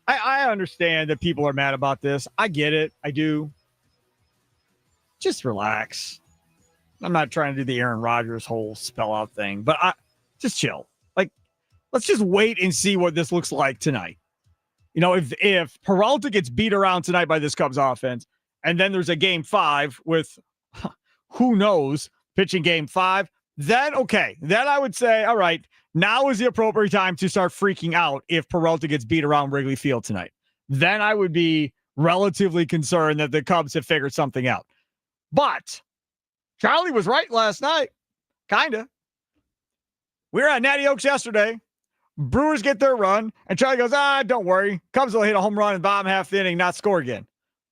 I understand that people are mad about this. I get it. I do. Just relax. I'm not trying to do the Aaron Rodgers whole spell out thing, but just chill. Like, let's just wait and see what this looks like tonight. You know, if Peralta gets beat around tonight by this Cubs offense, and then there's a game 5 with who knows pitching game 5, then okay. Then I would say, all right, now is the appropriate time to start freaking out if Peralta gets beat around Wrigley Field tonight. Then I would be relatively concerned that the Cubs have figured something out. But Charlie was right last night. Kinda. We were at Natty Oaks yesterday. Brewers get their run, and Charlie goes, don't worry. Cubs will hit a home run in the bottom half of the inning, not score again.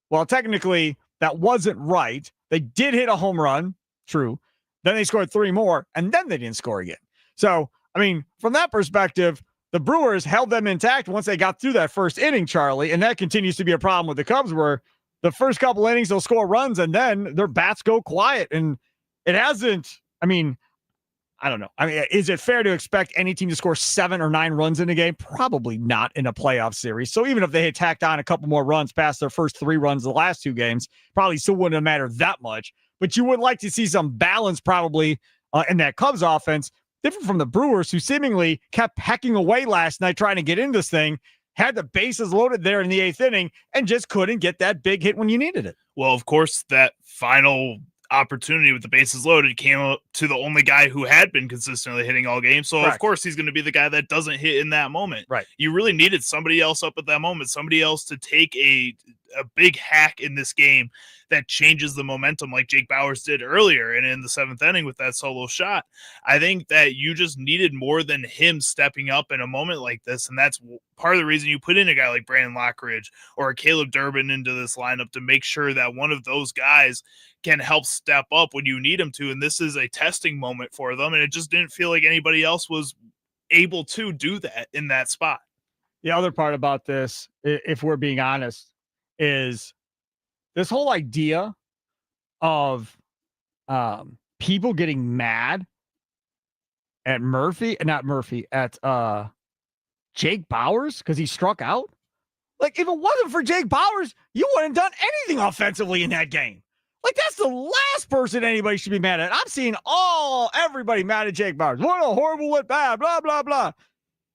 Well, technically, that wasn't right. They did hit a home run, true. Then they scored 3 more, and then they didn't score again. So, I mean, from that perspective, the Brewers held them intact once they got through that first inning, Charlie, and that continues to be a problem with the Cubs where the first couple innings they'll score runs, and then their bats go quiet, and it hasn't, I don't know. Is it fair to expect any team to score 7 or 9 runs in a game? Probably not in a playoff series. So even if they had tacked on a couple more runs past their first 3 runs the last 2 games, probably still wouldn't have mattered that much. But you would like to see some balance probably in that Cubs offense, different from the Brewers, who seemingly kept pecking away last night trying to get in this thing, had the bases loaded there in the 8th inning, and just couldn't get that big hit when you needed it. Well, of course, that final opportunity with the bases loaded came up to the only guy who had been consistently hitting all game. So Correct. Of course he's going to be the guy that doesn't hit in that moment. Right. You really needed somebody else up at that moment, somebody else to take a big hack in this game that changes the momentum like Jake Bauers did earlier and in the 7th inning with that solo shot. I think that you just needed more than him stepping up in a moment like this. And that's part of the reason you put in a guy like Brandon Lockridge or Caleb Durbin into this lineup to make sure that one of those guys can help step up when you need him to. And this is a testing moment for them. And it just didn't feel like anybody else was able to do that in that spot. The other part about this, if we're being honest, is this whole idea of people getting mad at Jake Bauers because he struck out. Like, if it wasn't for Jake Bauers, you wouldn't have done anything offensively in that game. Like, that's the last person anybody should be mad at. I'm seeing everybody mad at Jake Bauers. What a horrible at bat, blah, blah, blah.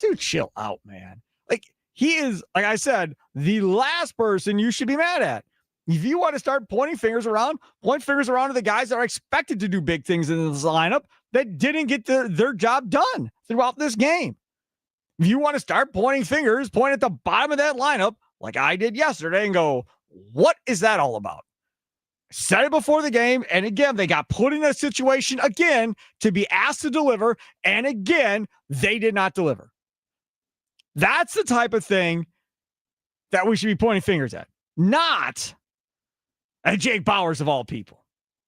Dude, chill out, man. Like, he is, like I said, the last person you should be mad at. If you want to start pointing fingers around, point fingers around to the guys that are expected to do big things in this lineup that didn't get their job done throughout this game. If you want to start pointing fingers, point at the bottom of that lineup like I did yesterday and go, what is that all about? Said it before the game, and again, they got put in a situation again to be asked to deliver, and again, they did not deliver. That's the type of thing that we should be pointing fingers at, not at Jake Bauers of all people.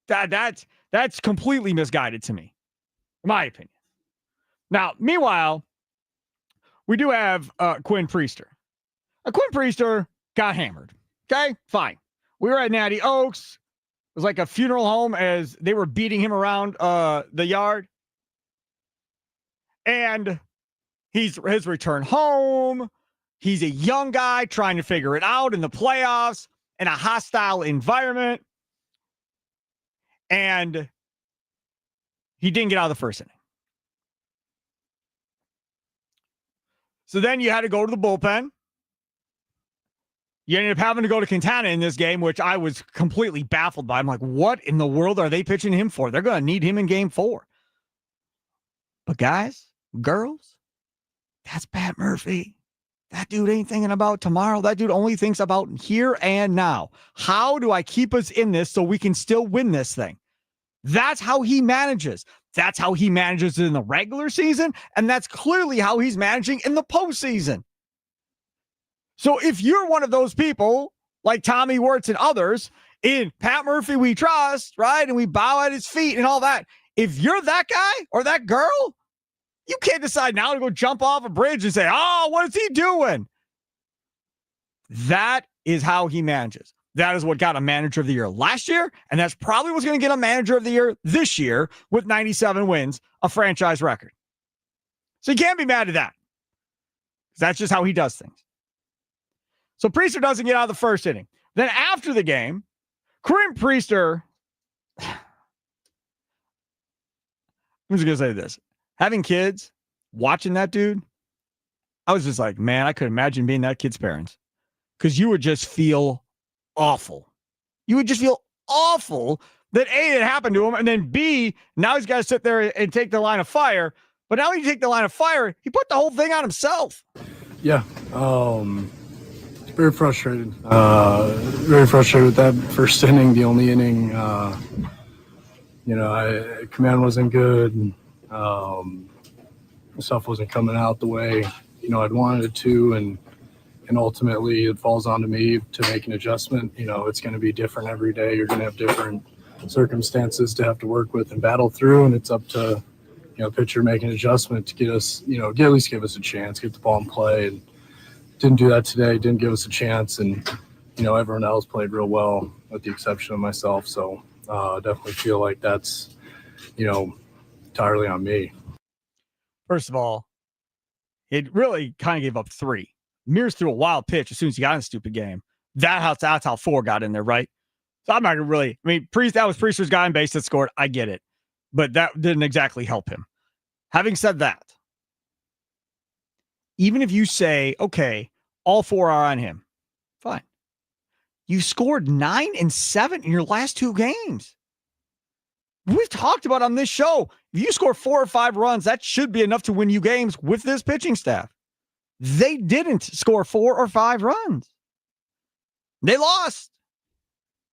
That's completely misguided to me, in my opinion. Now, meanwhile, we do have Quinn Priester. Quinn Priester got hammered. Okay, fine. We were at Natty Oaks. It was like a funeral home as they were beating him around the yard. And his return home. He's a young guy trying to figure it out in the playoffs in a hostile environment. And he didn't get out of the first inning. So then you had to go to the bullpen. You ended up having to go to Quintana in this game, which I was completely baffled by. I'm like, what in the world are they pitching him for? They're going to need him in game 4. But guys, girls, that's Pat Murphy. That dude ain't thinking about tomorrow. That dude only thinks about here and now. How do I keep us in this so we can still win this thing? That's how he manages. That's how he manages in the regular season, and that's clearly how he's managing in the postseason. So if you're one of those people, like Tommy Wirtz and others, in Pat Murphy we trust, right, and we bow at his feet and all that, if you're that guy or that girl, you can't decide now to go jump off a bridge and say, oh, what is he doing? That is how he manages. That is what got a manager of the year last year, and that's probably what's going to get a manager of the year this year with 97 wins, a franchise record. So you can't be mad at that. That's just how he does things. So Priester doesn't get out of the first inning. Then after the game, Kareem Priester, I'm just going to say this. Having kids, watching that dude, I was just like, man, I could imagine being that kid's parents. Because you would just feel awful. You would just feel awful that A, it happened to him, and then B, now he's got to sit there and take the line of fire. But now you take the line of fire, he put the whole thing on himself. Yeah. Very frustrated. Very frustrated with that first inning, the only inning. Command wasn't good. Stuff wasn't coming out the way, I'd wanted it to, and ultimately it falls onto me to make an adjustment. It's going to be different every day. You're going to have different circumstances to have to work with and battle through, and it's up to, pitcher make an adjustment to get us, at least give us a chance, get the ball in play, and didn't do that today, didn't give us a chance, and, everyone else played real well with the exception of myself, so definitely feel like that's, entirely on me. First of all, it really kind of gave up 3. Mears threw a wild pitch as soon as he got in the stupid game. That's how 4 got in there, right? So I'm not going to really, that was Priester's guy on base that scored. I get it. But that didn't exactly help him. Having said that, even if you say, okay, all 4 are on him, fine. You scored 9 and 7 in your last 2 games. We've talked about on this show, if you score 4 or 5 runs, that should be enough to win you games with this pitching staff. They didn't score 4 or 5 runs. They lost.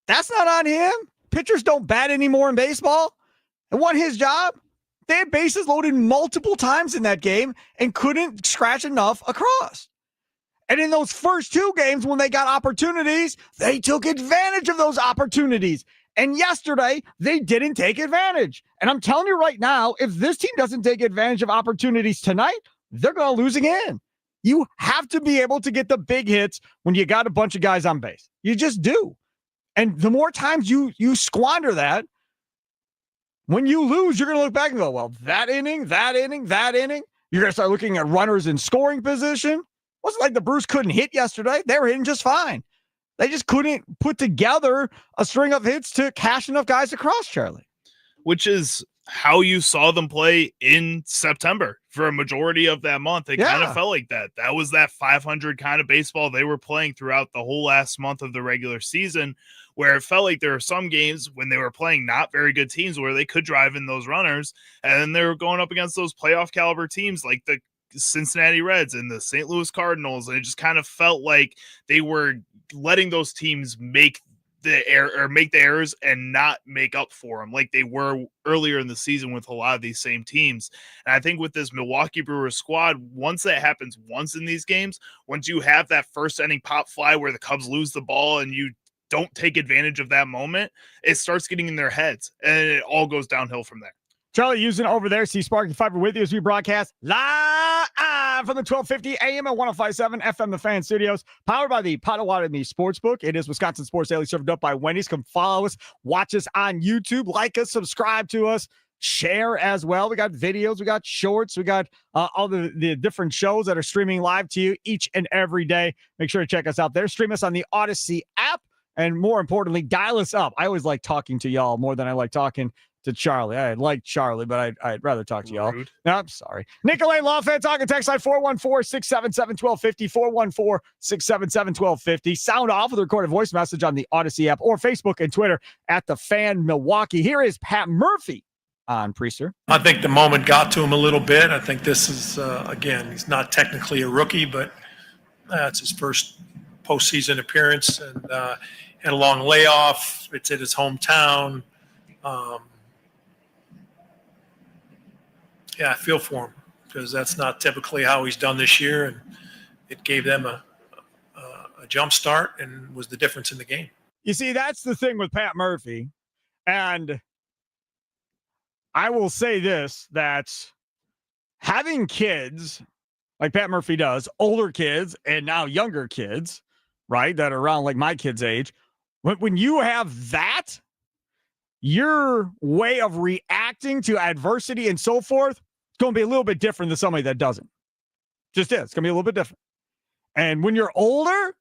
That's not on him. Pitchers don't bat anymore in baseball. It wasn't his job. They had bases loaded multiple times in that game and couldn't scratch enough across. And in those first 2 games, when they got opportunities, they took advantage of those opportunities. And yesterday, they didn't take advantage. And I'm telling you right now, if this team doesn't take advantage of opportunities tonight, they're going to lose again. You have to be able to get the big hits when you got a bunch of guys on base. You just do. And the more times you squander that, when you lose, you're going to look back and go, well, that inning. You're going to start looking at runners in scoring position. It wasn't like the Bruce couldn't hit yesterday. They were hitting just fine. They just couldn't put together a string of hits to cash enough guys across, Charlie. Which is how you saw them play in September for a majority of that month. It kind of felt like that. That was that 500 kind of baseball they were playing throughout the whole last month of the regular season, where it felt like there were some games when they were playing not very good teams where they could drive in those runners, and then they were going up against those playoff caliber teams like the Cincinnati Reds and the St. Louis Cardinals, and it just kind of felt like they were letting those teams make the errors and not make up for them like they were earlier in the season with a lot of these same teams. And I think with this Milwaukee Brewers squad, once that happens once in these games, once you have that first inning pop fly where the Cubs lose the ball and you don't take advantage of that moment, it starts getting in their heads and it all goes downhill from there. Charlie using over there. See Sparky Fifer with you as we broadcast live from the 1250 AM and 105.7 FM The Fan Studios, powered by the Potawatomi Sportsbook. It is Wisconsin Sports Daily, served up by Wendy's. Come follow us, watch us on YouTube, like us, subscribe to us, share as well. We got videos, we got shorts, we got all the different shows that are streaming live to you each and every day. Make sure to check us out there. Stream us on the Odyssey app, and more importantly, dial us up. I always like talking to y'all more than I like talking to Charlie. I like Charlie, but I'd rather talk to y'all. No, I'm sorry. Nicolay Lawfan talking text line 414-677-1250, 414-677-1250. Sound off with a recorded voice message on the Odyssey app or Facebook and Twitter at The Fan Milwaukee. Here is Pat Murphy on Priester. I think the moment got to him a little bit. I think this is, again, he's not technically a rookie, but it's his first postseason appearance and had a long layoff. It's at his hometown. Yeah, I feel for him because that's not typically how he's done this year, and it gave them a jump start and was the difference in the game. You see, that's the thing with Pat Murphy, and I will say this, that having kids like Pat Murphy does, older kids and now younger kids, right, that are around like my kid's age, when you have that, your way of reacting to adversity and so forth is going to be a little bit different than somebody that doesn't. Just is. It's going to be a little bit different. And when you're older,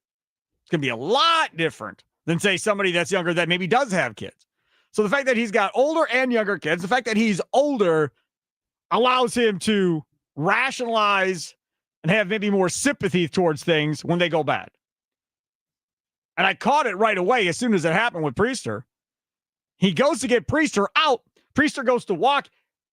it's going to be a lot different than, say, somebody that's younger that maybe does have kids. So the fact that he's got older and younger kids, the fact that he's older allows him to rationalize and have maybe more sympathy towards things when they go bad. And I caught it right away as soon as it happened with Priester. He goes to get Priester out. Priester goes to walk.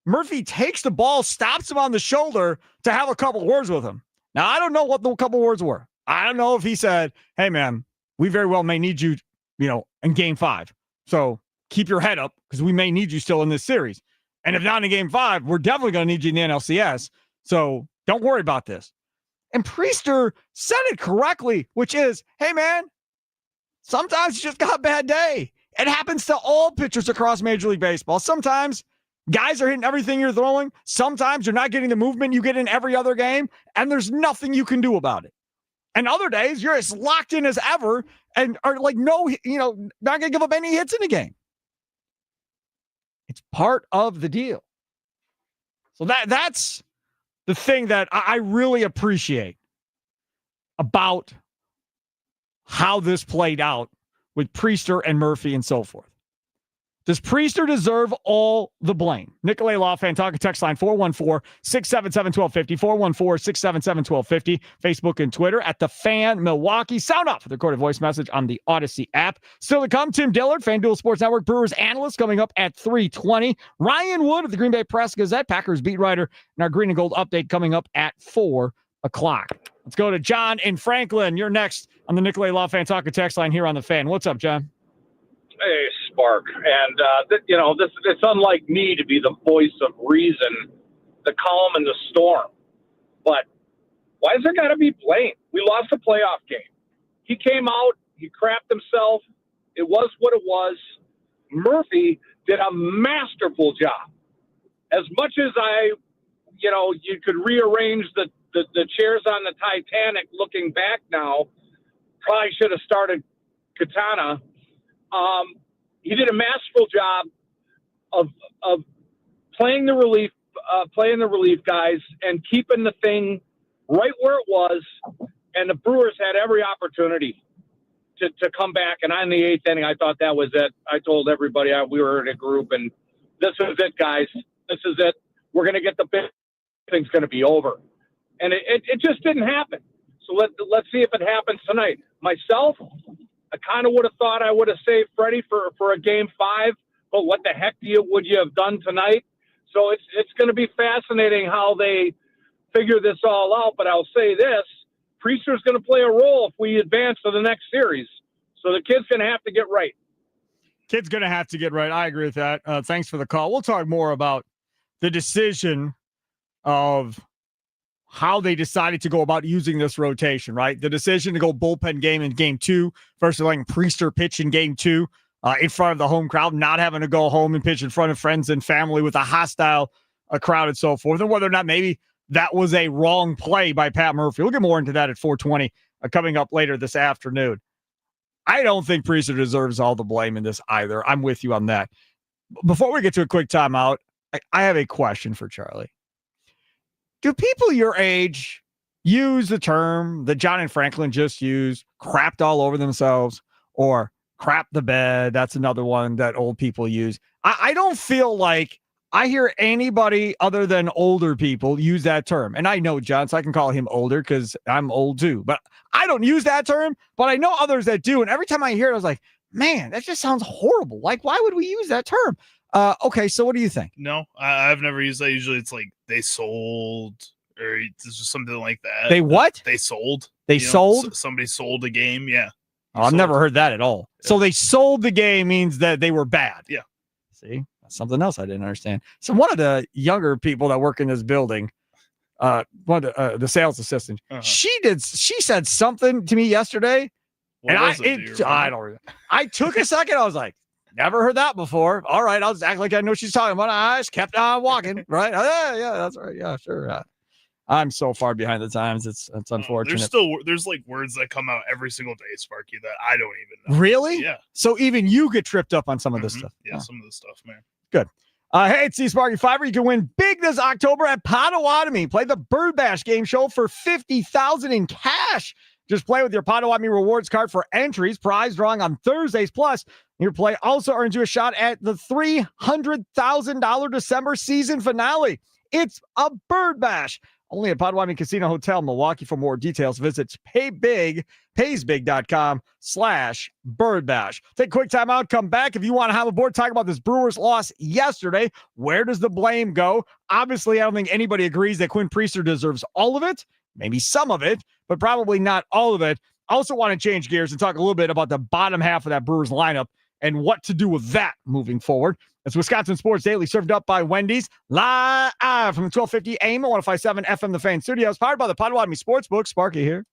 Murphy takes the ball, stops him on the shoulder to have a couple words with him. Now, I don't know what the couple words were. I don't know if he said, hey, man, we very well may need you, in game 5. So keep your head up because we may need you still in this series. And if not in game 5, we're definitely going to need you in the NLCS. So don't worry about this. And Priester said it correctly, which is, hey, man, sometimes you just got a bad day. It happens to all pitchers across Major League Baseball. Sometimes guys are hitting everything you're throwing. Sometimes you're not getting the movement you get in every other game, and there's nothing you can do about it. And other days, you're as locked in as ever and are like, not going to give up any hits in the game. It's part of the deal. So that's the thing that I really appreciate about how this played out with Priester and Murphy and so forth. Does Priester deserve all the blame? Nicolay Law Fan Talking text line 414-677-1250, 414-677-1250, Facebook and Twitter at The Fan Milwaukee. Sound off with a recorded voice message on the Odyssey app. Still to come, Tim Dillard, FanDuel Sports Network Brewers analyst, coming up at 3:20. Ryan Wood of the Green Bay Press Gazette, Packers beat writer, and our Green and Gold update coming up at 4 o'clock. Let's go to John in Franklin. You're next on the Nicolay Law Fan Talking text line here on The Fan. What's up, John? Hey, Spark. And, it's unlike me to be the voice of reason, the calm in the storm. But why is there got to be blame? We lost a playoff game. He came out, he crapped himself. It was what it was. Murphy did a masterful job. As much as you could rearrange the chairs on the Titanic looking back now, probably should have started Katana. He did a masterful job of playing the relief guys and keeping the thing right where it was. And the Brewers had every opportunity to come back. And on the 8th inning, I thought that was it. I told everybody we were in a group, and this is it, guys. This is it. We're going to get the big thing's going to be over. And it just didn't happen. So let's see if it happens tonight. Myself, I kind of would have thought I would have saved Freddie for a game 5, but what the heck would you have done tonight? So it's going to be fascinating how they figure this all out. But I'll say this: Priester's going to play a role if we advance to the next series. So the kid's going to have to get right. Kid's going to have to get right. I agree with that. Thanks for the call. We'll talk more about the decision of how they decided to go about using this rotation, right? The decision to go bullpen game in game 2 versus letting Priester pitch in game 2 in front of the home crowd, not having to go home and pitch in front of friends and family with a hostile crowd and so forth, and whether or not maybe that was a wrong play by Pat Murphy. We'll get more into that at 4:20 coming up later this afternoon. I don't think Priester deserves all the blame in this either. I'm with you on that. Before we get to a quick timeout, I have a question for Charlie. Do people your age use the term that John and Franklin just used, crapped all over themselves, or crap the bed? That's another one that old people use. I don't feel like I hear anybody other than older people use that term. And I know John, so I can call him older because I'm old too. But I don't use that term, but I know others that do. And every time I hear it, I was like, man, that just sounds horrible. Like, why would we use that term? Okay, so what do you think? No, I've never used that. Usually it's like they sold, or it's just something like that. They what? They sold. They sold? Somebody sold a game, yeah. Oh, I've never heard that at all. Yeah. So they sold the game means that they were bad. Yeah. See, that's something else I didn't understand. So one of the younger people that work in this building, one of the sales assistant, she said something to me yesterday. What and was I don't remember. I took a second. I was like, never heard that before. All right, I'll just act like I know what she's talking about. I just kept on walking, right? Yeah, that's right. Yeah, sure. I'm so far behind the times. It's unfortunate. There's like words that come out every single day, Sparky, that I don't even know. Really? Yeah. So even you get tripped up on some of this stuff. Yeah, some of this stuff, man. Good. Hey, it's Sparky Fifer. You can win big this October at Potawatomi. Play the Bird Bash game show for $50,000 in cash. Just play with your Potawatomi rewards card for entries. Prize drawing on Thursdays. Plus, your play also earns you a shot at the $300,000 December season finale. It's a Bird Bash. Only at Potawatomi Casino Hotel, Milwaukee. For more details, visit paysbig.com/birdbash. Take a quick time out, come back. If you want to have a board talk about this Brewers loss yesterday, where does the blame go? Obviously, I don't think anybody agrees that Quinn Priester deserves all of it, maybe some of it, but probably not all of it. I also want to change gears and talk a little bit about the bottom half of that Brewers lineup and what to do with that moving forward. It's Wisconsin Sports Daily, served up by Wendy's, live from the 1250 AM at 105.7 FM The Fan Studios, powered by the Potawatomi Sportsbook. Sparky here.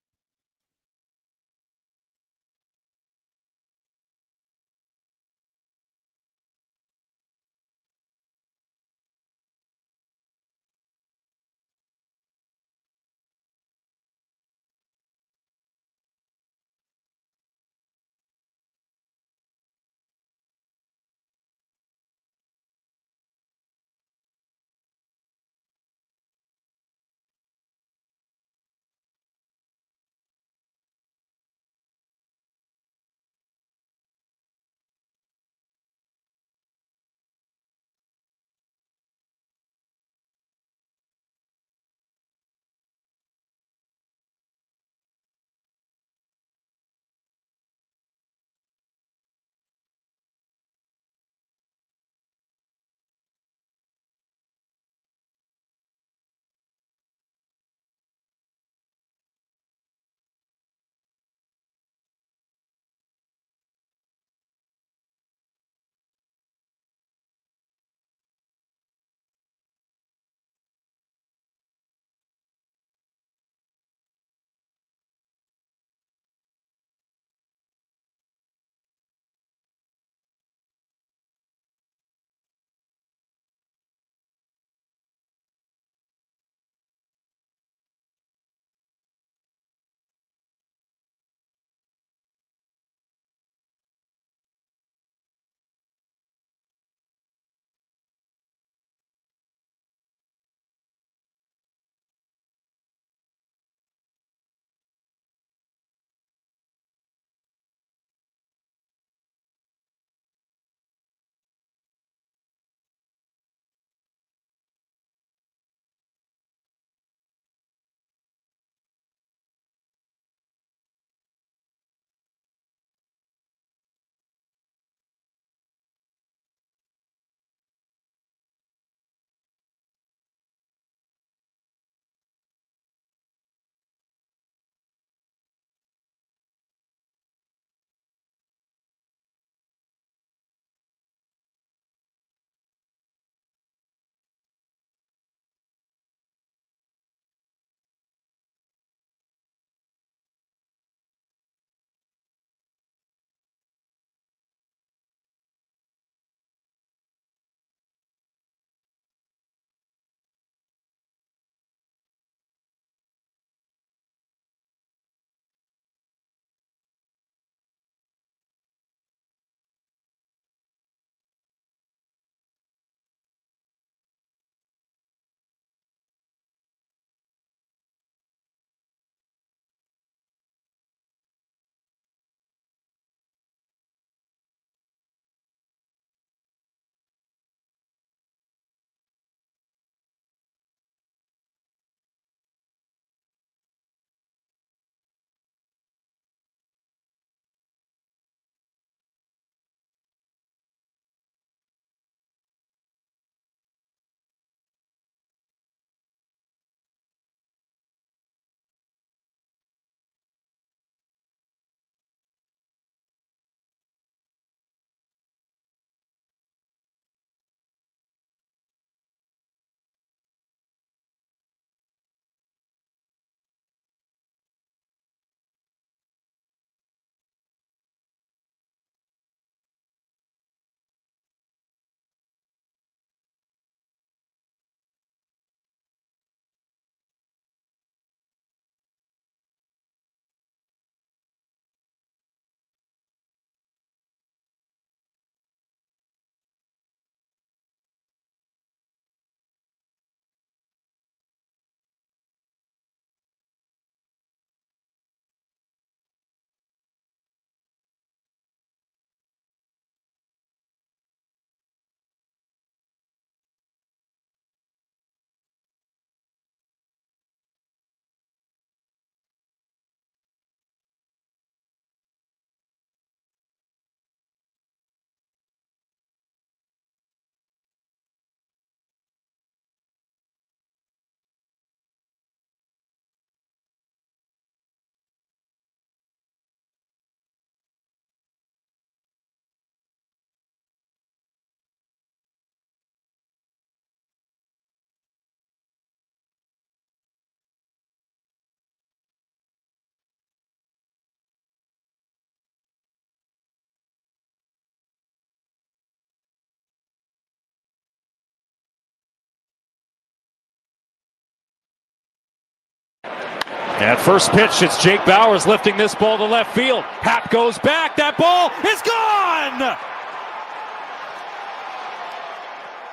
At first pitch, it's Jake Bauers lifting this ball to left field. Hap goes back. That ball is gone!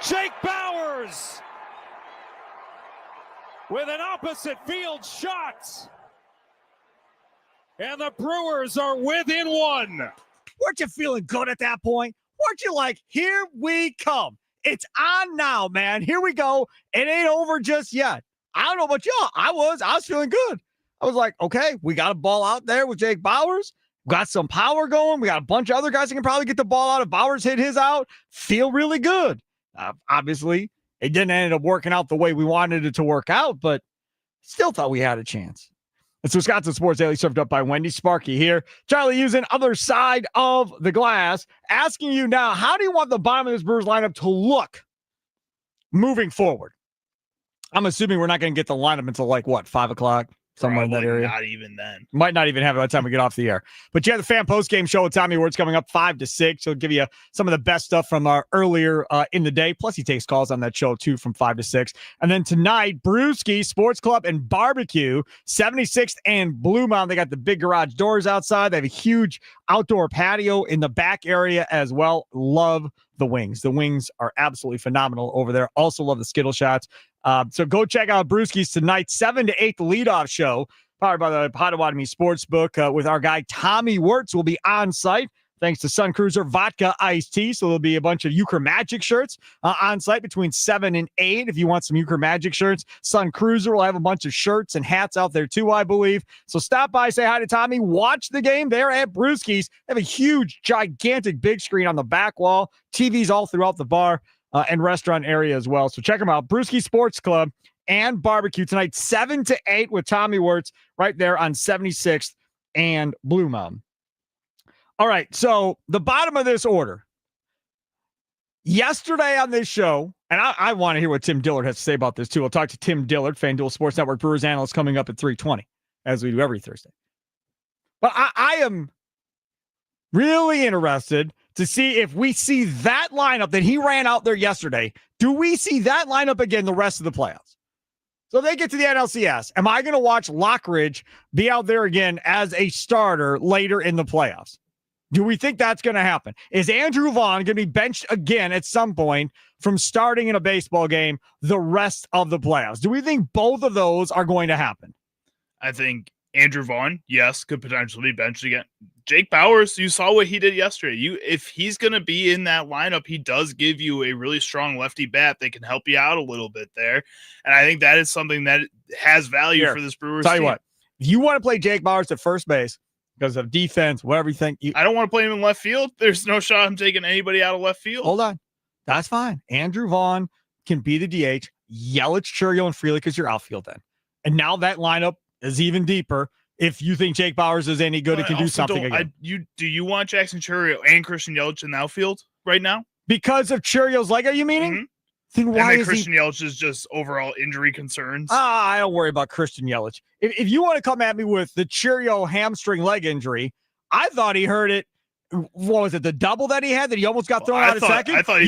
Jake Bauers with an opposite field shot. And the Brewers are within one. Weren't you feeling good at that point? Weren't you like, here we come? It's on now, man. Here we go. It ain't over just yet. I don't know about y'all. I was feeling good. I was like, okay, we got a ball out there with Jake Bauers. Got some power going. We got a bunch of other guys that can probably get the ball out. If Bauers hit his out, feel really good. Obviously, it didn't end up working out the way we wanted it to work out, but still thought we had a chance. It's Wisconsin Sports Daily, served up by Wendy. Sparky here. Charlie using other side of the glass, asking you now, how do you want the bottom of this Brewers lineup to look moving forward? I'm assuming we're not going to get the lineup until 5 o'clock, somewhere Probably in that area. Not even then. Might not even have it by the time we get off the air. But you have the fan post-game show with Tommy Wirtz coming up 5 to 6. He'll give you some of the best stuff from our earlier in the day. Plus, he takes calls on that show, too, from 5 to 6. And then tonight, Brewski Sports Club and Barbecue, 76th and Blue Mountain. They got the big garage doors outside. They have a huge outdoor patio in the back area as well. Love the wings. The wings are absolutely phenomenal over there. Also love the Skittle shots. So go check out Brewski's tonight, 7 to 8, the leadoff show, powered by the Potawatomi Sportsbook with our guy Tommy Wirtz will be on site. Thanks to Sun Cruiser Vodka Iced Tea. So there'll be a bunch of Euchre Magic shirts on site between 7 and 8. If you want some Euchre Magic shirts, Sun Cruiser will have a bunch of shirts and hats out there too, I believe. So stop by, say hi to Tommy, watch the game there at Brewski's. They have a huge, gigantic big screen on the back wall, TVs all throughout the bar and restaurant area as well. So check them out. Brewski Sports Club and Barbecue tonight, 7 to 8 with Tommy Wirtz right there on 76th and Blue Mountain. All right, so the bottom of this order. Yesterday on this show, and I want to hear what Tim Dillard has to say about this too. I'll talk to Tim Dillard, FanDuel Sports Network Brewers analyst, coming up at 3:20, as we do every Thursday. But I am really interested to see if we see that lineup that he ran out there yesterday. Do we see that lineup again the rest of the playoffs? So they get to the NLCS. Am I going to watch Lockridge be out there again as a starter later in the playoffs? Do we think that's going to happen? Is Andrew Vaughn going to be benched again at some point from starting in a baseball game the rest of the playoffs? Do we think both of those are going to happen? I think Andrew Vaughn, yes, could potentially be benched again. Jake Bauers, you saw what he did yesterday. If he's going to be in that lineup, he does give you a really strong lefty bat that can help you out a little bit there. And I think that is something that has value for this Brewers team. Tell you what, if you want to play Jake Bauers at first base, because of defense, whatever you think. I don't want to play him in left field. There's no shot I'm taking anybody out of left field. Hold on. That's fine. Andrew Vaughn can be the DH. Yelich, Churio, and Frelick is your outfield then. And now that lineup is even deeper. If you think Jake Bauers is any good, it can do something again. Do you want Jackson Churio and Christian Yelich in the outfield right now? Because of Churio's leg, are you meaning? Mm-hmm. Then why is Christian Yelich is just overall injury concerns? I don't worry about Christian Yelich. If you want to come at me with the Churio hamstring leg injury, I thought he hurt it. What was it? The double that he had that he almost got thrown out a second. I thought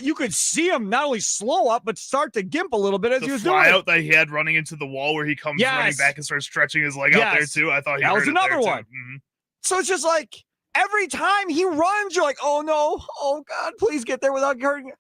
you could see him not only slow up but start to gimp a little bit as he was doing it. The flyout that he had running into the wall where he comes running back and starts stretching his leg out there too. I thought that was another one. Mm-hmm. So it's just like every time he runs, you're like, oh no, oh God, please get there without hurting.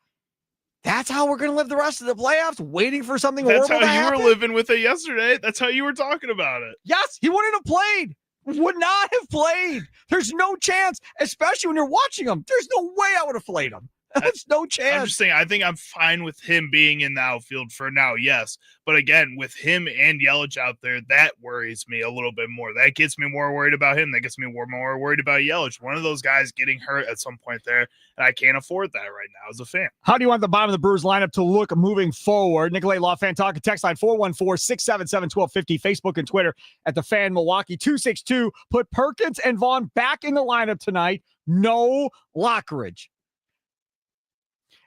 That's how we're going to live the rest of the playoffs, waiting for something horrible to happen? That's how you were living with it yesterday. That's how you were talking about it. Yes, he wouldn't have played. Would not have played. There's no chance, especially when you're watching him. There's no way I would have played him. There's no chance. I'm just saying, I think I'm fine with him being in the outfield for now, yes. But again, with him and Yelich out there, that worries me a little bit more. That gets me more worried about him. That gets me more worried about Yelich. One of those guys getting hurt at some point there, and I can't afford that right now as a fan. How do you want the bottom of the Brewers lineup to look moving forward? Nicolay Law Fan Talk, text line 414-677-1250, Facebook and Twitter at The Fan Milwaukee 262. Put Perkins and Vaughn back in the lineup tonight. No Lockridge.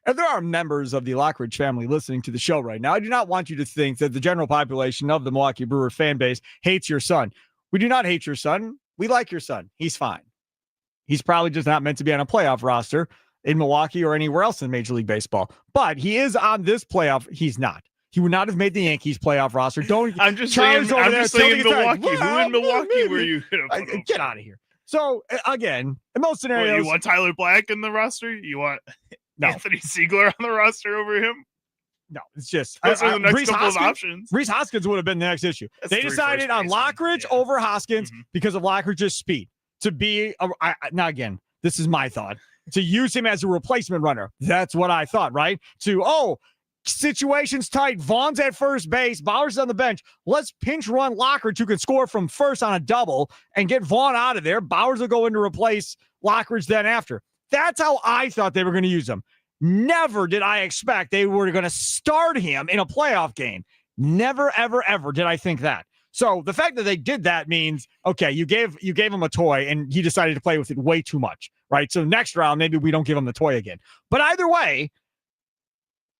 And there are members of the Lockridge family listening to the show right now. I do not want you to think that the general population of the Milwaukee Brewer fan base hates your son. We do not hate your son. We like your son. He's fine. He's probably just not meant to be on a playoff roster in Milwaukee or anywhere else in Major League Baseball. But he is on this playoff. He's not. He would not have made the Yankees playoff roster. I'm just saying Milwaukee. Who in Milwaukee were you going to put get out of here. So, again, in most scenarios... you want Tyler Black in the roster? You want Anthony Siegler on the roster over him? No, it's just... Those are the next Rhys couple Hoskins, of options. Rhys Hoskins would have been the next issue. They decided on Lockridge over Hoskins because of Lockridge's speed. To be... now, again, this is my thought. To use him as a replacement runner. That's what I thought, right? Situation's tight. Vaughn's at first base. Bauer's on the bench. Let's pinch run Lockridge, who can score from first on a double, and get Vaughn out of there. Bowers will go in to replace Lockridge then after. That's how I thought they were going to use him. Never did I expect they were going to start him in a playoff game. Never, ever, ever did I think that. So the fact that they did that means, okay, you gave him a toy and he decided to play with it way too much, right? So next round, maybe we don't give him the toy again. But either way,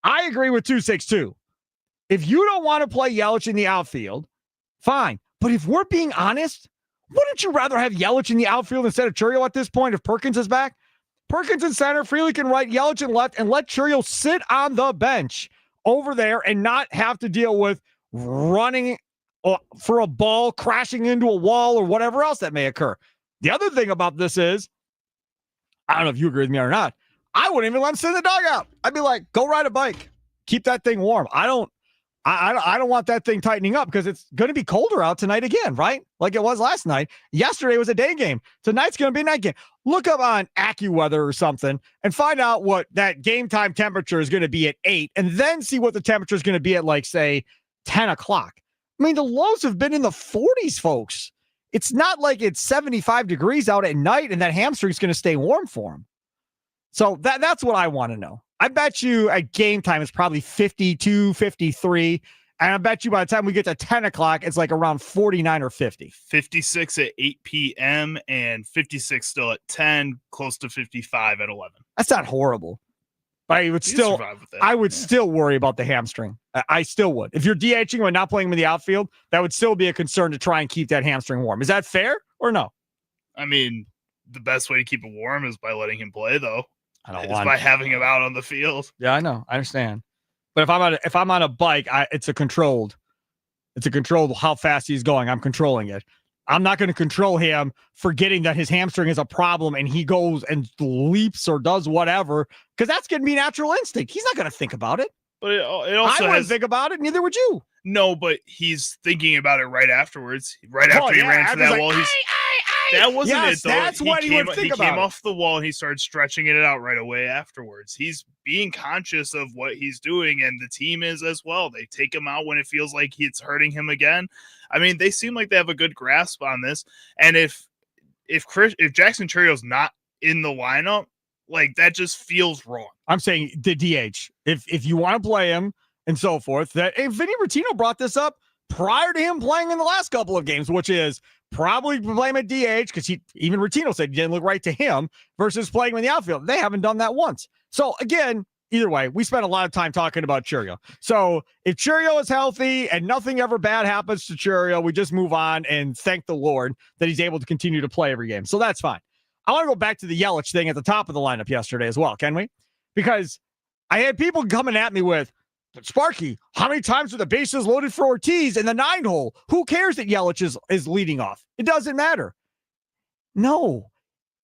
I agree with 262. If you don't want to play Yelich in the outfield, fine. But if we're being honest, wouldn't you rather have Yelich in the outfield instead of Churiel at this point if Perkins is back? Perkins in center, Freely can right, Yelich in left, and let Churiel sit on the bench over there and not have to deal with running for a ball, crashing into a wall, or whatever else that may occur. The other thing about this is, I don't know if you agree with me or not, I wouldn't even let him sit in the dugout. I'd be like, go ride a bike. Keep that thing warm. I don't want that thing tightening up because it's going to be colder out tonight again, right? Like it was last night. Yesterday was a day game. Tonight's going to be a night game. Look up on AccuWeather or something and find out what that game time temperature is going to be at 8 and then see what the temperature is going to be at, like, say, 10 o'clock. I mean, the lows have been in the 40s, folks. It's not like it's 75 degrees out at night and that hamstring's going to stay warm for him. So that's what I want to know. I bet you at game time it's probably 52, 53. And I bet you by the time we get to 10 o'clock, it's like around 49 or 50. 56 at 8 p.m. and 56 still at 10, close to 55 at 11. That's not horrible. But I would still worry about the hamstring. I still would. If you're DHing or not playing him in the outfield, that would still be a concern to try and keep that hamstring warm. Is that fair or no? I mean, the best way to keep it warm is by letting him play, though. It's by having him out on the field. Yeah, I know. I understand. But if I'm on a bike, it's a controlled how fast he's going. I'm controlling it. I'm not going to control him forgetting that his hamstring is a problem and he goes and leaps or does whatever, because that's going to be natural instinct. He's not going to think about it. But it also I wouldn't think about it. Neither would you. No, but he's thinking about it right afterwards. Right after he ran to that wall. That wasn't it, though. That's what he would think about. He came off the wall and he started stretching it out right away afterwards. He's being conscious of what he's doing, and the team is as well. They take him out when it feels like it's hurting him again. I mean, they seem like they have a good grasp on this. And if Jackson Churrio's not in the lineup, like, that just feels wrong. I'm saying the DH. If you want to play him and so forth, that Vinny Rottino brought this up prior to him playing in the last couple of games, which is probably blame at DH because even Rottino said he didn't look right to him versus playing him in the outfield. They haven't done that once. So again, either way, we spent a lot of time talking about Churiel. So if Churiel is healthy and nothing ever bad happens to Churiel, we just move on and thank the Lord that he's able to continue to play every game. So that's fine. I want to go back to the Yelich thing at the top of the lineup yesterday as well, can we? Because I had people coming at me with, Sparky, how many times were the bases loaded for Ortiz in the 9-hole? Who cares that Yelich is leading off? It doesn't matter. No,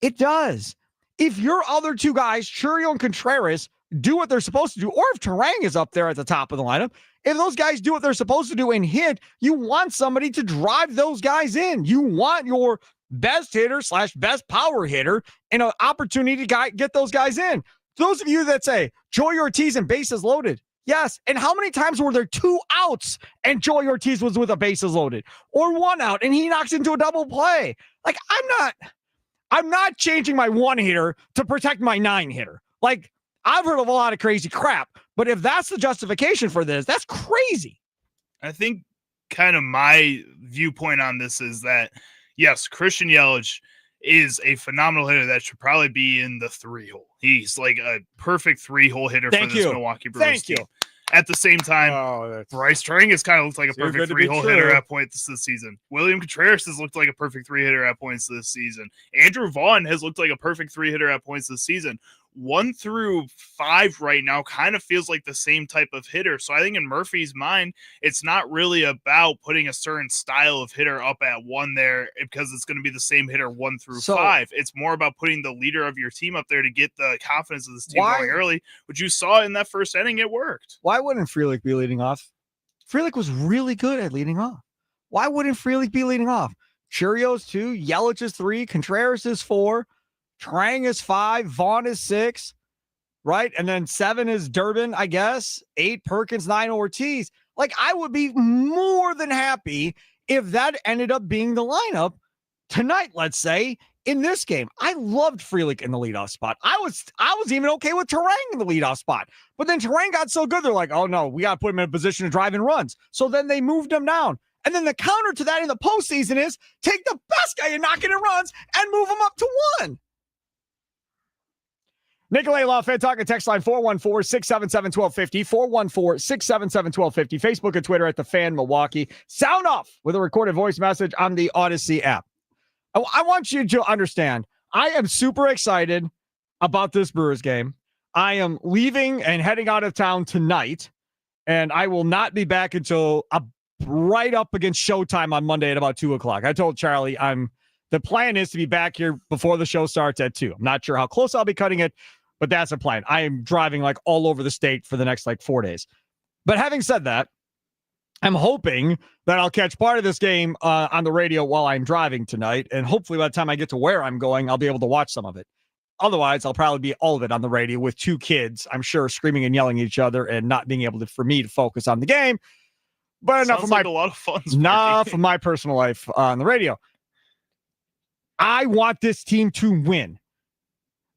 it does. If your other two guys, Churiel and Contreras, do what they're supposed to do, or if Terang is up there at the top of the lineup, if those guys do what they're supposed to do and hit, you want somebody to drive those guys in. You want your best hitter / best power hitter and an opportunity to get those guys in. Those of you that say, Joey Ortiz and bases loaded, yes. And how many times were there 2 outs and Joey Ortiz was with a bases loaded, or 1 out and he knocks into a double play? Like, I'm not changing my 1 hitter to protect my 9 hitter. Like, I've heard of a lot of crazy crap, but if that's the justification for this, that's crazy. I think kind of my viewpoint on this is that, yes, Christian Yelich is a phenomenal hitter that should probably be in the 3-hole. He's like a perfect 3-hole hitter for this Milwaukee Brewers team. At the same time, Bryce Terang has kind of looked like a perfect 3-hole hitter at points this season. William Contreras has looked like a perfect 3 hitter at points this season. Andrew Vaughn has looked like a perfect 3 hitter at points this season. 1 through 5 right now kind of feels like the same type of hitter. So I think in Murphy's mind, it's not really about putting a certain style of hitter up at 1 there because it's going to be the same hitter 1 through 5. It's more about putting the leader of your team up there to get the confidence of this team going early, which you saw in that first inning. It worked. Why wouldn't Frelick be leading off? Frelick was really good at leading off. Why wouldn't Frelick be leading off? Churio's 2, Yelich is 3, Contreras is 4, Trang is 5, Vaughn is 6, right? And then 7 is Durbin, I guess. 8, Perkins, 9, Ortiz. Like, I would be more than happy if that ended up being the lineup tonight, let's say, in this game. I loved Frelick in the leadoff spot. I was even okay with Terang in the leadoff spot. But then Terang got so good, they're like, oh, no, we got to put him in a position to drive in runs. So then they moved him down. And then the counter to that in the postseason is take the best guy and knock it in runs and move him up to 1. Nicolay Lafayette talking text line 414-677-1250, 414-677-1250, Facebook and Twitter at The Fan Milwaukee. Sound off with a recorded voice message on the Odyssey app. I want you to understand, I am super excited about this Brewers game. I am leaving and heading out of town tonight, and I will not be back until right up against showtime on Monday at about 2 o'clock. I told Charlie the plan is to be back here before the show starts at 2. I'm not sure how close I'll be cutting it, but that's a plan. I am driving like all over the state for the next 4 days. But having said that, I'm hoping that I'll catch part of this game on the radio while I'm driving tonight. And hopefully by the time I get to where I'm going, I'll be able to watch some of it. Otherwise, I'll probably be all of it on the radio with 2 kids, I'm sure, screaming and yelling at each other and not being able for me to focus on the game. But enough of a lot of fun. Enough of my personal life on the radio. I want this team to win.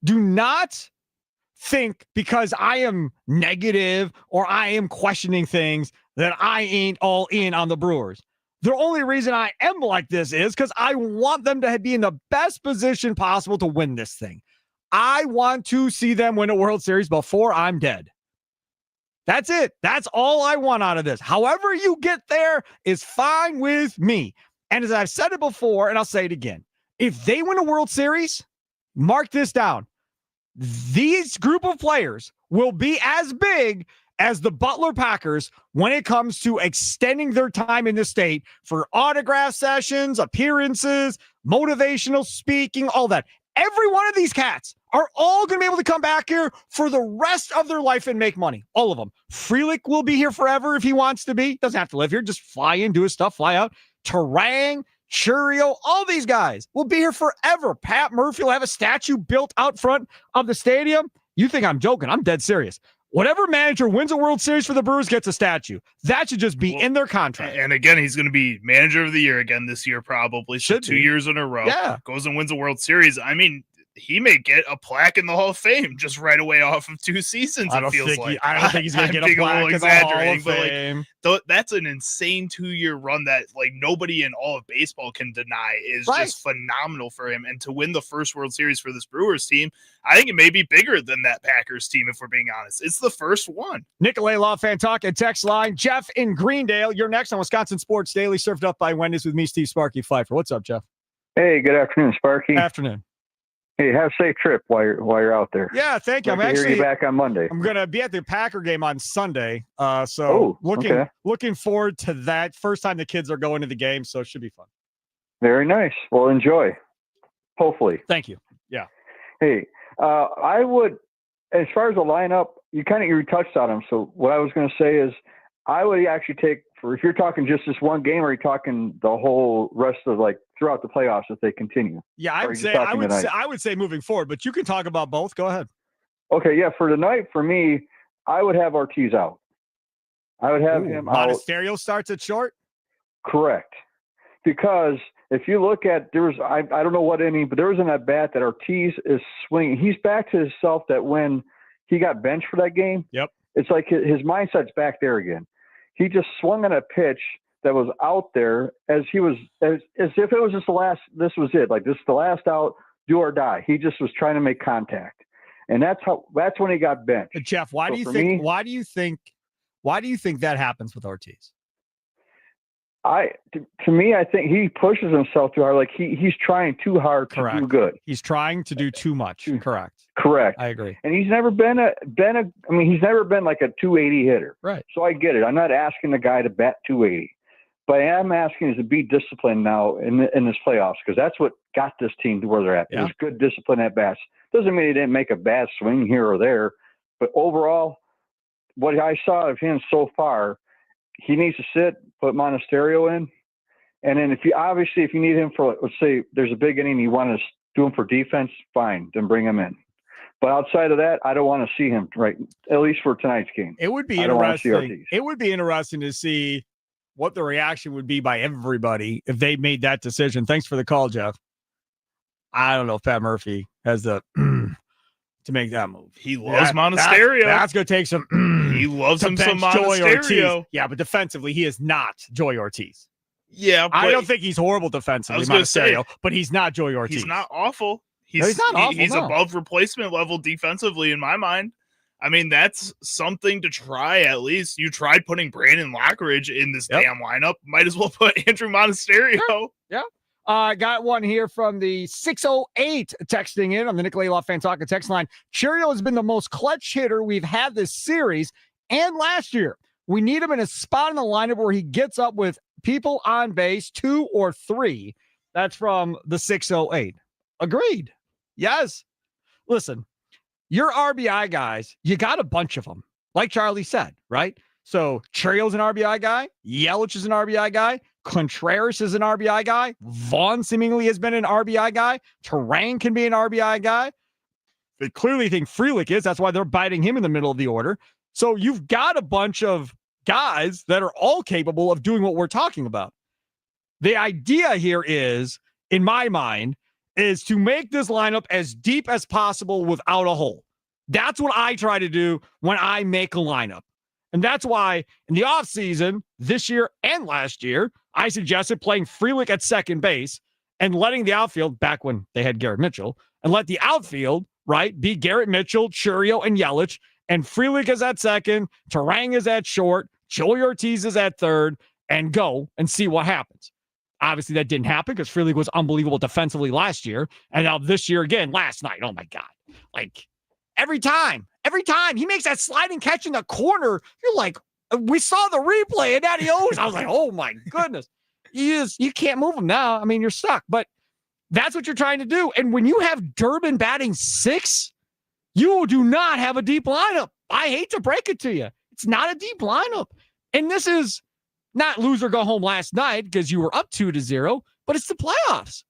Do not think because I am negative or I am questioning things that I ain't all in on the Brewers. The only reason I am like this is because I want them to be in the best position possible to win this thing. I want to see them win a World Series before I'm dead. That's it. That's all I want out of this. However you get there is fine with me. And as I've said it before, and I'll say it again, if they win a World Series, mark this down. These group of players will be as big as the Butler Packers when it comes to extending their time in the state for autograph sessions, appearances, motivational speaking, all that. Every one of these cats are all going to be able to come back here for the rest of their life and make money. All of them. Frelick will be here forever if he wants to be. Doesn't have to live here. Just fly in, do his stuff, fly out. Terang, Churio, all these guys will be here forever. Pat Murphy will have a statue built out front of the stadium. You think I'm joking. I'm dead serious. Whatever manager wins a World Series for the Brewers gets a statue. That should just be in their contract. And again, he's going to be manager of the year again this year, probably. So 2 years in a row. Yeah. Goes and wins a World Series. I mean, he may get a plaque in the Hall of Fame just right away off of 2 seasons. I don't think he's going to get a plaque in the Hall of Fame. That's an insane 2-year run that nobody in all of baseball can deny is just phenomenal for him. And to win the first World Series for this Brewers team, I think it may be bigger than that Packers team, if we're being honest. It's the first one. Nicolay Lafayette talking text line. Jeff in Greendale, you're next on Wisconsin Sports Daily, served up by Wendy's with me, Steve Sparky Fifer. What's up, Jeff? Hey, good afternoon, Sparky. Afternoon. Hey, have a safe trip while you're out there. Yeah, thank you. I'm actually back on Monday. I'm going to be at the Packer game on Sunday. Looking forward to that. First time the kids are going to the game, so it should be fun. Very nice. Well, enjoy. Hopefully. Thank you. Yeah. Hey, I would, as far as the lineup, you touched on them. So what I was going to say is I would actually take, if you're talking just this one game, or are you talking the whole rest of throughout the playoffs if they continue? Yeah, I would say moving forward, but you can talk about both. Go ahead. Okay, yeah. For tonight, for me, I would have Ortiz out. I would have him out. Monasterio starts at short? Correct. Because if you look at, I don't know what inning, but there was an at bat that Ortiz is swinging. He's back to himself that when he got benched for that game. Yep. It's like his mindset's back there again. He just swung on a pitch that was out there as if it was just this was it. Like, this is the last out, do or die. He just was trying to make contact. And that's when he got benched. Jeff, why do you think that happens with Ortiz? To me, I think he pushes himself too hard. Like he's trying too hard to do good. He's trying to do too much. Correct. Correct. I agree. And he's never been he's never been like a 280 hitter. Right. So I get it. I'm not asking the guy to bat 280, but I am asking is to be disciplined now in this playoffs, because that's what got this team to where they're at. Yeah. It was good discipline at bats. Doesn't mean he didn't make a bad swing here or there, but overall, what I saw of him so far, he needs to sit, put Monasterio in, and then if you need him for, let's say there's a big inning, you want to do him for defense, fine, then bring him in. But outside of that, I don't want to see him, right, at least for tonight's game. It would be interesting. It would be interesting to see what the reaction would be by everybody if they made that decision. Thanks for the call, Jeff. I don't know if Pat Murphy has the to make that move. He loves Monasterio. That's going to take some. He loves him some Monasterio. Yeah, but defensively, he is not Joey Ortiz. Yeah, but I don't think he's horrible defensively, Monasterio, but he's not Joey Ortiz. He's not awful. He's not awful. He's above replacement level defensively in my mind. I mean, that's something to try at least. You tried putting Brandon Lockridge in this damn lineup. Might as well put Andrew Monasterio. Sure. Yeah. I got one here from the 608 texting in on the Nicolay Law Fan Talk text line. Cheerio has been the most clutch hitter we've had this series and last year. We need him in a spot in the lineup where he gets up with people on base, 2 or 3. That's from the 608. Agreed. Yes. Listen, your RBI guys, you got a bunch of them. Like Charlie said, right? So Cherio's an RBI guy. Yelich is an RBI guy. Contreras is an RBI guy. Vaughn seemingly has been an RBI guy. Terang can be an RBI guy. They clearly think Frelick is. That's why they're biting him in the middle of the order. So you've got a bunch of guys that are all capable of doing what we're talking about. The idea here is, in my mind, is to make this lineup as deep as possible without a hole. That's what I try to do when I make a lineup. And that's why in the offseason, this year and last year, I suggested playing Frelick at second base and letting the outfield, back when they had Garrett Mitchell, and let the outfield, right, be Garrett Mitchell, Churio, and Yelich, and Frelick is at second, Terang is at short, Joey Ortiz is at third, and go and see what happens. Obviously, that didn't happen because Frelick was unbelievable defensively last year, and now this year again, last night, oh my God. Like, every time he makes that sliding catch in the corner, you're like, we saw the replay and adios. I was like, oh my goodness. You can't move him now. I mean, you're stuck. But that's what you're trying to do. And when you have Durbin batting 6, you do not have a deep lineup. I hate to break it to you. It's not a deep lineup. And this is not lose or go home last night because you were up 2-0, but it's the playoffs.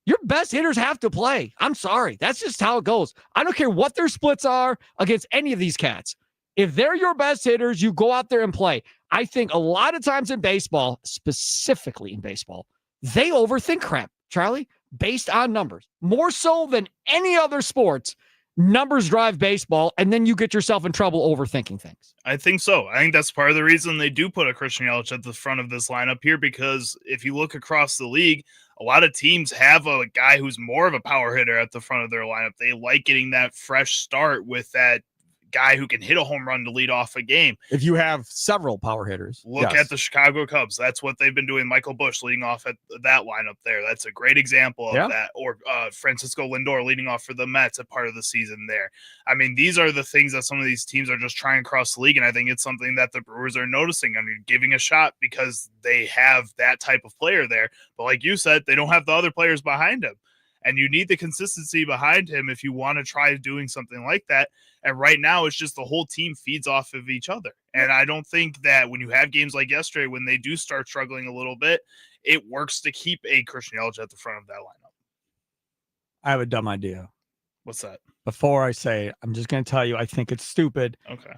Your best hitters have to play. I'm sorry. That's just how it goes. I don't care what their splits are against any of these cats. If they're your best hitters, you go out there and play. I think a lot of times in baseball, specifically in baseball, they overthink crap, Charlie, based on numbers. More so than any other sports, numbers drive baseball, and then you get yourself in trouble overthinking things. I think so. I think that's part of the reason they do put a Christian Yelich at the front of this lineup here, because if you look across the league, a lot of teams have a guy who's more of a power hitter at the front of their lineup. They like getting that fresh start with that guy who can hit a home run to lead off a game. If you have several power hitters. Look at the Chicago Cubs. That's what they've been doing. Michael Busch leading off at that lineup there. That's a great example of that. Or Francisco Lindor leading off for the Mets at part of the season there. I mean, these are the things that some of these teams are just trying across the league, and I think it's something that the Brewers are noticing. I mean, giving a shot because they have that type of player there. But like you said, they don't have the other players behind him. And you need the consistency behind him if you want to try doing something like that. And right now, it's just the whole team feeds off of each other. And I don't think that when you have games like yesterday, when they do start struggling a little bit, it works to keep a Christian Yelich at the front of that lineup. I have a dumb idea. What's that? Before I say it, I'm just going to tell you, I think it's stupid. Okay.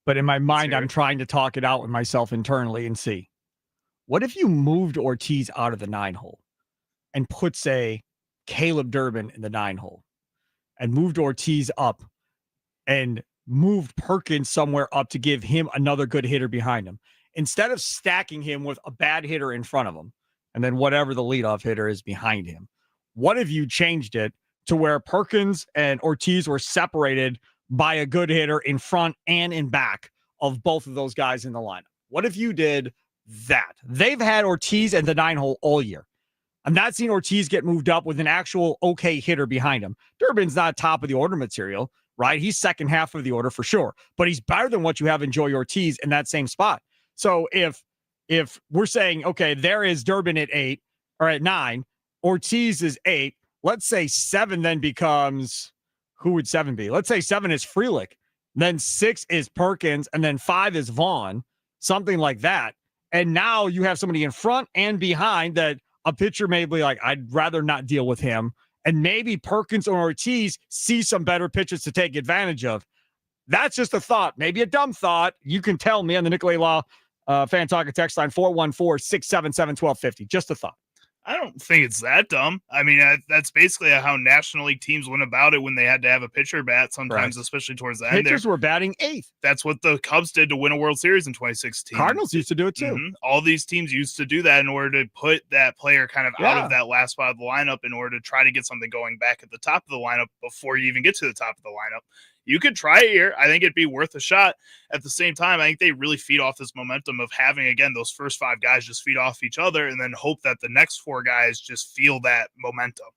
But in my mind, I'm trying to talk it out with myself internally and see. What if you moved Ortiz out of the 9-hole and put, say, Caleb Durbin in the 9-hole and moved Ortiz up and moved Perkins somewhere up to give him another good hitter behind him, instead of stacking him with a bad hitter in front of him and then whatever the leadoff hitter is behind him? What if you changed it to where Perkins and Ortiz were separated by a good hitter in front and in back of both of those guys in the lineup? What if you did that. They've had Ortiz and the 9-hole all year. I'm not seeing Ortiz get moved up with an actual okay hitter behind him. Durbin's not top of the order material, right? He's second half of the order for sure, but he's better than what you have in Joey Ortiz in that same spot. So if we're saying, okay, there is Durbin at 8 or at 9, Ortiz is 8, let's say 7 then becomes, who would 7 be? Let's say 7 is Frelick, then 6 is Perkins, and then 5 is Vaughn, something like that. And now you have somebody in front and behind that a pitcher may be like, I'd rather not deal with him. And maybe Perkins or Ortiz see some better pitches to take advantage of. That's just a thought, maybe a dumb thought. You can tell me on the Nicolay Law Fan Talk text line 414-677-1250. Just a thought. I don't think it's that dumb. I mean, that's basically how National League teams went about it when they had to have a pitcher bat sometimes, right, especially towards the end. Pitchers were batting 8th. That's what the Cubs did to win a World Series in 2016. Cardinals used to do it too. Mm-hmm. All these teams used to do that in order to put that player kind of out of that last spot of the lineup in order to try to get something going back at the top of the lineup before you even get to the top of the lineup. You could try it here. I think it'd be worth a shot. At the same time, I think they really feed off this momentum of having, again, those first 5 guys just feed off each other and then hope that the next 4 guys just feel that momentum.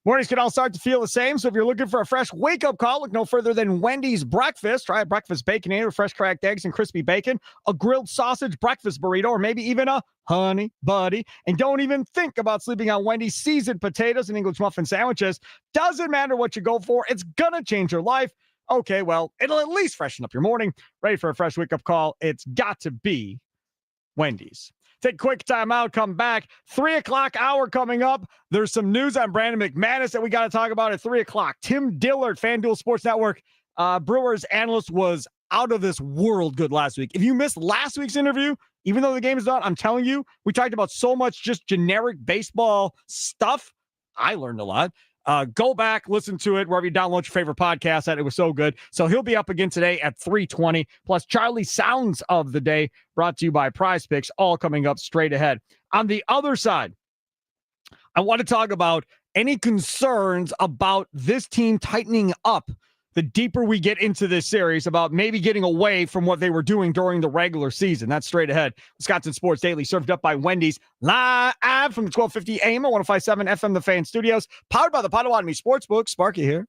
Mornings can all start to feel the same. So if you're looking for a fresh wake-up call, look no further than Wendy's breakfast. Try a breakfast Baconator with fresh cracked eggs and crispy bacon, a grilled sausage breakfast burrito, or maybe even a honey buddy. And don't even think about sleeping on Wendy's seasoned potatoes and English muffin sandwiches. Doesn't matter what you go for. It's going to change your life. Okay, well, it'll at least freshen up your morning. Ready for a fresh wake-up call? It's got to be Wendy's. Take a quick time out, come back. 3 o'clock hour coming up. There's some news on Brandon McManus that we got to talk about at 3 o'clock. Tim Dillard, FanDuel Sports Network, Brewers analyst, was out of this world good last week. If you missed last week's interview, even though the game is done, I'm telling you, we talked about so much just generic baseball stuff. I learned a lot. Go back, listen to it wherever you download your favorite podcast. It was so good. So he'll be up again today at 3:20. Plus Charlie Sounds of the Day, brought to you by Prize Picks, all coming up straight ahead. On the other side, I want to talk about any concerns about this team tightening up the deeper we get into this series, about maybe getting away from what they were doing during the regular season. That's straight ahead. Wisconsin Sports Daily, served up by Wendy's, live from the 1250 AM at 105.7 FM, The Fan Studios, powered by the Potawatomi Sportsbook. Sparky here.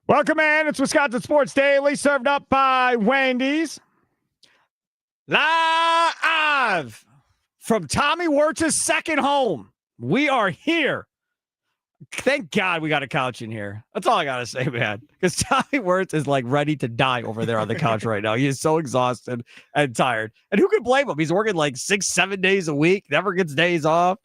Welcome in. It's Wisconsin Sports Daily, served up by Wendy's. Live from Tommy Wirtz's second home. We are here. Thank God we got a couch in here. That's all I got to say, man. Because Tommy Wirtz is like ready to die over there on the couch right now. He is so exhausted and tired. And who can blame him? He's working like 6-7 days a week, never gets days off.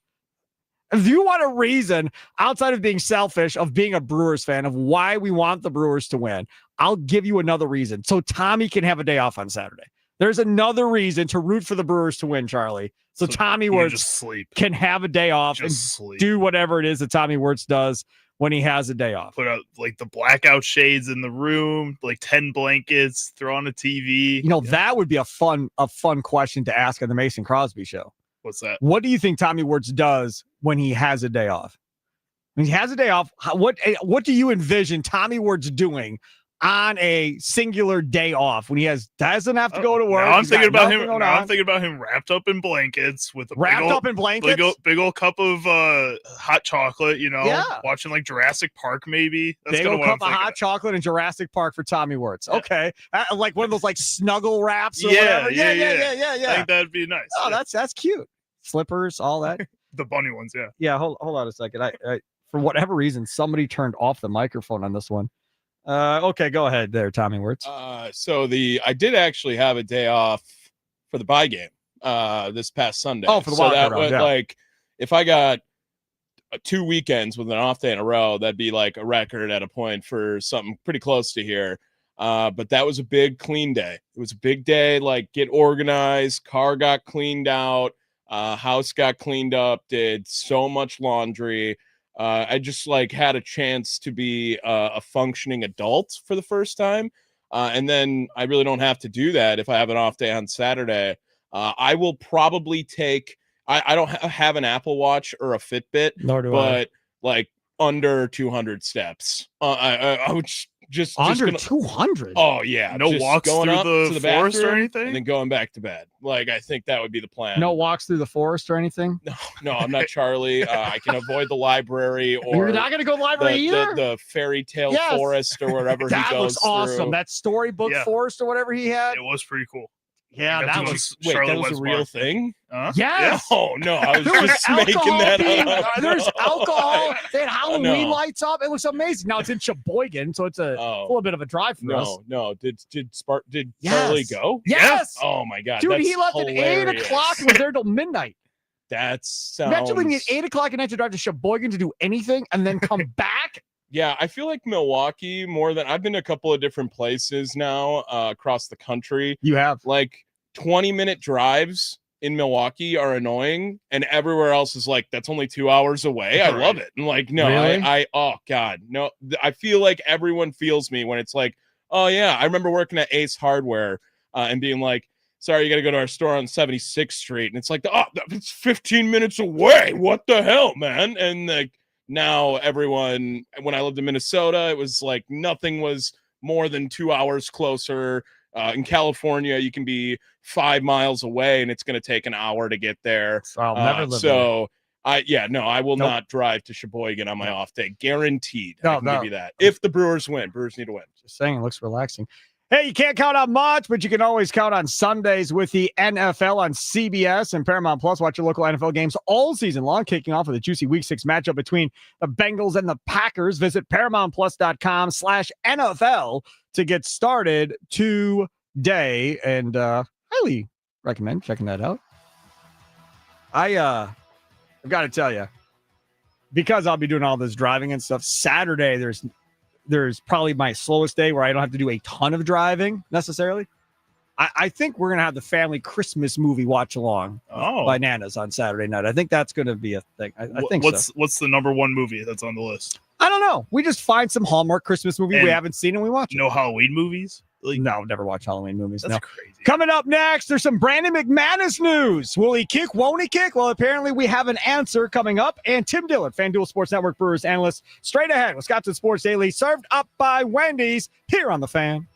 If you want a reason outside of being selfish, of being a Brewers fan, of why we want the Brewers to win, I'll give you another reason. So Tommy can have a day off on Saturday. There's another reason to root for the Brewers to win, Charlie. So Tommy Wirtz can have a day off and do whatever it is that Tommy Wirtz does when he has a day off. Put out like the blackout shades in the room, like 10 blankets, throw on a TV. You know, that would be a fun question to ask on the Mason Crosby show. What's that? What do you think Tommy Wirtz does when he has a day off? When he has a day off, what do you envision Tommy Wirtz doing on a singular day off when he doesn't have to go to work? I'm thinking about him. I'm thinking about him wrapped up in blankets with a big old cup of hot chocolate. You know, watching like Jurassic Park, maybe. That's big old cup of hot chocolate in Jurassic Park for Tommy Wirtz. Yeah. Okay, like one of those like snuggle wraps or whatever. Yeah. I think that'd be nice. Oh, that's cute. Slippers, all that. The bunny ones, yeah. Yeah. Hold on a second. I for whatever reason somebody turned off the microphone on this one. Okay, go ahead there, Tommy Wirtz. I did actually have a day off for the bye game this past Sunday. Oh, for the wild card round, like if I got 2 weekends with an off day in a row, that'd be like a record at a point for something pretty close to here. But that was a big clean day. It was a big day, like get organized, car got cleaned out, house got cleaned up, did so much laundry. I just like had a chance to be a functioning adult for the first time. And then I really don't have to do that if I have an off day on Saturday. I will probably take, I don't have an Apple Watch or a Fitbit, nor do but like under 200 steps. I would just under 200. Oh yeah, no walks going through up the to the forest or bathroom anything, and then going back to bed. Like I think that would be the plan. No walks through the forest or anything. No, I'm not Charlie. I can avoid the library or you're not gonna go library either. The fairy tale forest or wherever he goes. That looks awesome. Through. That storybook forest or whatever he had. It was pretty cool. Yeah, that was a real thing. Yes. Oh no, I was just making that up. There's alcohol. They had Halloween lights up. It looks amazing. Now it's in Sheboygan, so it's a little bit of a drive for us. No. Did Charlie go? Yes. Oh my God, dude, that's he left hilarious. at 8 o'clock and was there till midnight. That sounds. Imagine leaving at 8 o'clock at night to drive to Sheboygan to do anything and then come back. Yeah, I feel like Milwaukee more than I've been to a couple of different places now across the country. You have like 20-minute drives in Milwaukee are annoying, and everywhere else is like that's only 2 hours away. I love it. And like, no, really? I oh God, no. I feel like everyone feels me when it's like, oh yeah, I remember working at Ace Hardware and being like, sorry, you got to go to our store on 76th Street, and it's like, oh, it's 15 minutes away. What the hell, man? And like. Now everyone, when I lived in Minnesota, it was like nothing was more than 2 hours closer. In California, you can be 5 miles away and it's going to take an hour to get there. I'll never live there. I will not drive to Sheboygan on my off day. Guaranteed. I can give you that. If the Brewers win, Brewers need to win. Just saying, it looks relaxing. Hey, you can't count on much, but you can always count on Sundays with the NFL on CBS and Paramount Plus. Watch your local NFL games all season long, kicking off with a juicy Week 6 matchup between the Bengals and the Packers. Visit ParamountPlus.com/NFL to get started today, and highly recommend checking that out. I've got to tell you, because I'll be doing all this driving and stuff, Saturday there's probably my slowest day where I don't have to do a ton of driving necessarily. I think we're going to have the family Christmas movie watch along by Nana's on Saturday night. I think that's going to be a thing. I think what's the number one movie that's on the list? I don't know. We just find some Hallmark Christmas movie we haven't seen and we watch it. No Halloween movies? No, never watch Halloween movies. That's crazy. Coming up next, there's some Brandon McManus news. Will he kick? Won't he kick? Well, apparently we have an answer coming up. And Tim Dillard, FanDuel Sports Network Brewers analyst, straight ahead. Wisconsin Sports Daily, served up by Wendy's here on The Fan.